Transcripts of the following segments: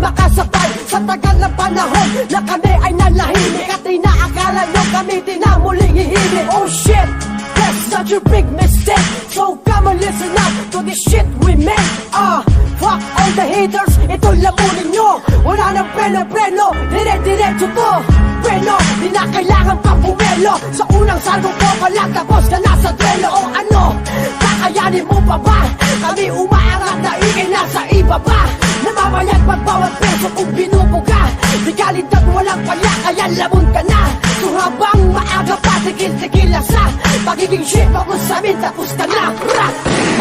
makasabay sa tagal ng panahon na kami ay nalahimik at inaakala nyo kami din na muling hihimik. Oh shit, that's not your big mistake, so come and listen up to the shit we make. Fuck all the haters, ito lamunin nyo. Wala nang preno-preno, dire-diretso to. Preno, di na kailangan pang bumelo. Sa unang salvo ko pa lang tapos ka na sa duelo. O ano, kakayanin mo pa ba? Kami umaangat na ingay nasa iba pa. Namamayag magbawat peso kung binubo ka. Di kalidad walang pala kaya labon ka na. So habang maaga pa, tigil-tigil sa pagiging shit mo kung sa amin tapos ka na.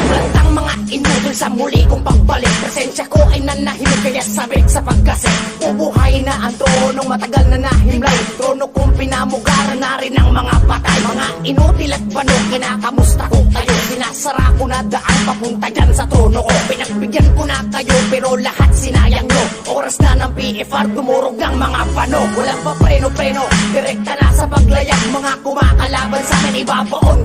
Malantang mga inutol sa muli kong pagbalik. Presensya ko ay nanahimik kaya sabik sa pagkasik. Bubuhay na ang tronong matagal na nahimlay. Trono kong pinamugaran na rin ang mga patay. Mga inutil at bano, kinakamusta ko kayo. Sinasara ko na daan papunta dyan sa trono ko. Pinagbigyan ko na kayo pero lahat sinayang nyo. Oras na ng PFR, dumurog ng mga pano. Walang pa preno-preno, direkta na sa paglayag. Mga kumakalaban sa amin, ibabaon ko